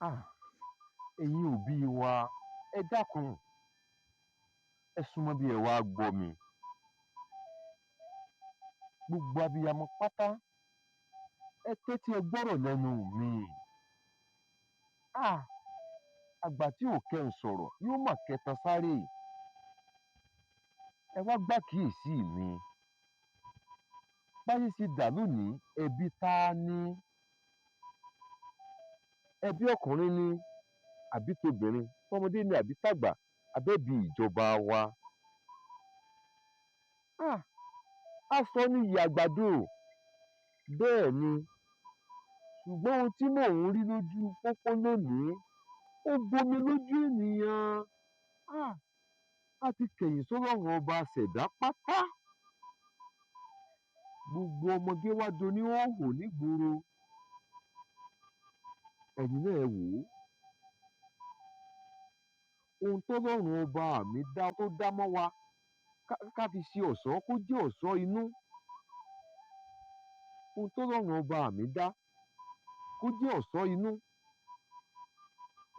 Ah, ẹ̀yin òbí wa, ẹ dákun, ẹ súnmọ́ bí ẹ wá gbọ́ mi. Gbogbo abiyamọ pátá, ẹ tẹ́tí ẹ gbọ́rọ̀ lẹ́nu mi. Ah, àgbà tí ò kẹ́hùn sọ̀rọ̀ yóò mà kẹtan sáré. Ẹ wá gbàkíyèsí mi. Báyé ṣe dà lónìí, ẹbí ta ni? Ẹbí ọkùnrin ni àbí tobìnrin, tọmọdé ni àbí tàgbà, abẹ́bí ìjọba wa. Ah, aṣọ níyì àgbàdo, bẹ́ẹ̀ ni. Ṣùgbọ́n ohun tí mò ń rí lójú pópó lónìí, ó gbomi lójú ènìyàn. Ah, a ti kẹ̀yìn sọ́lọ́run ọba aṣẹ̀dá pátá. Gbogbo ọmọge wá doníhòhò nígboro. Ẹ̀yin náà ẹ wò ó. Ohun tọ́lọ́run ọba mi dá tó dá mọ́ wa ká fi ṣe ọ̀ṣọ́ kó jẹ́ ọ̀ṣọ́ inú. Ohun tọ́lọ́run ọba mi dá kó jẹ́ ọ̀ṣọ́ inú.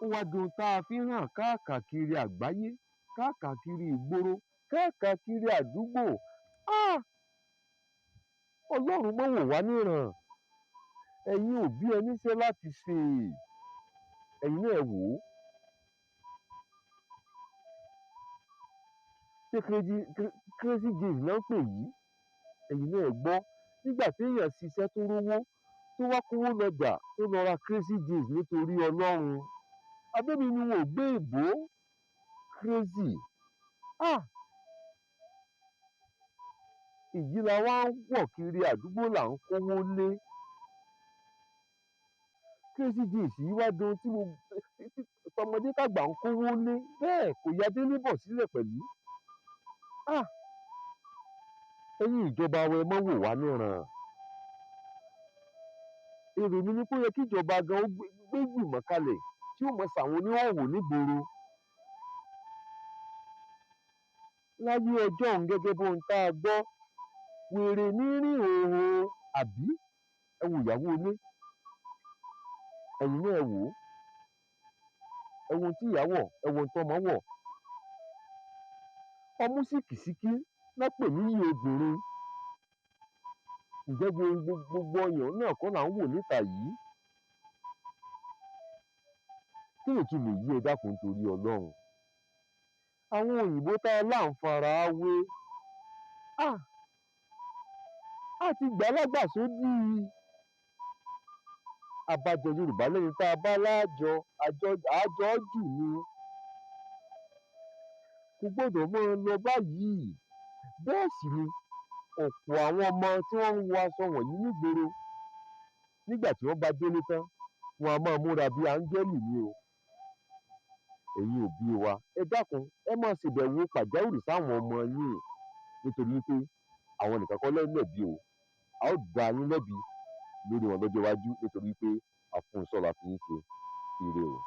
Ó wá dohun tá a fi ń hàn káàkiri àgbáyé, káàkiri ìgboro, káàkiri àdúgbò. Ah! Ọlọ́run má wò wá níran. Ẹ̀yin òbí ẹ níṣẹ́ láti ṣe. Ẹ̀yin náà ẹ wò ó. Ṣé crazy days náà ń pè yìí? Ẹ̀yin náà ẹ gbọ́. Nígbà téèyàn ṣiṣẹ́ tó rówó, tó wá kówó lọjà, tó lọ ra crazy days nítorí Ọlọ́run. Abẹ́mi ni wọn ò gbé èbó. Crazy. Ah! Èyí la wá ń wọ̀ kiri àdúgbò là ń kówó lé. Crazy days yìí wá dohun tí tọmọdé tàgbà ń kówó lé. Bẹ́ẹ̀ kò ya délébọ̀ sílẹ̀ pẹ̀lú. Ah! Ẹ̀yin ìjọba wa ẹ má wò wá níran. Èrò mi ni pé ó yẹ kí ìjọba gan ó gbé ìgbìmọ̀ kalẹ̀ tí ó mọ ṣàwọn oníhòòhò nígboro. Láyé ọjọ́un gẹ́gẹ́ bóhun tá a gbọ́, wèrè ní rìn hòhò àbí? Ẹ wo ìyàwó ilé. Ẹ̀yin náà ẹ wò ó. Ẹ wo ohun tí ìyá wọ̀, ẹ wo ohun tọ́mọ wọ̀. Ọmú sìkìsíkí ná pè níyì obìnrin. Ǹjẹ́ gbogbo ọyàn náà kọ́ là ń wò níta yìí? Kí nìtumọ̀ èyí ẹ dákun torí Ọlọ́run? Àwọn òyìnbó tá a lá ń fara wé. Ah! A ti gbà á lágbàsódì. Àbájọ Yorùbá lẹ́ni tá a bá láàjọ, àjọ jù ni. Kò gbọdọ̀ máa lọ báyìí. Bẹ́ẹ̀ sì ni ọ̀pọ̀ àwọn ọmọ tí wọ́n ń wọ aṣọ wọ̀nyí nígboro, nígbà tí wọ́n bá délé tán, wọn a máa múra bí áńgẹ́lì ni o. Ẹ̀yin òbí wa, ẹ dákun, ẹ máa ṣèbẹ̀wò pàjáwìrì sáwọn ọmọ yín nítorí pé àwọn nìkan kọ́ lẹ́bi o. A ó dá yín lẹ́bi lórí wọn lọ́jọ́ iwájú nítorí pé àfúnṣọ́ la fi ń ṣe. Ire o.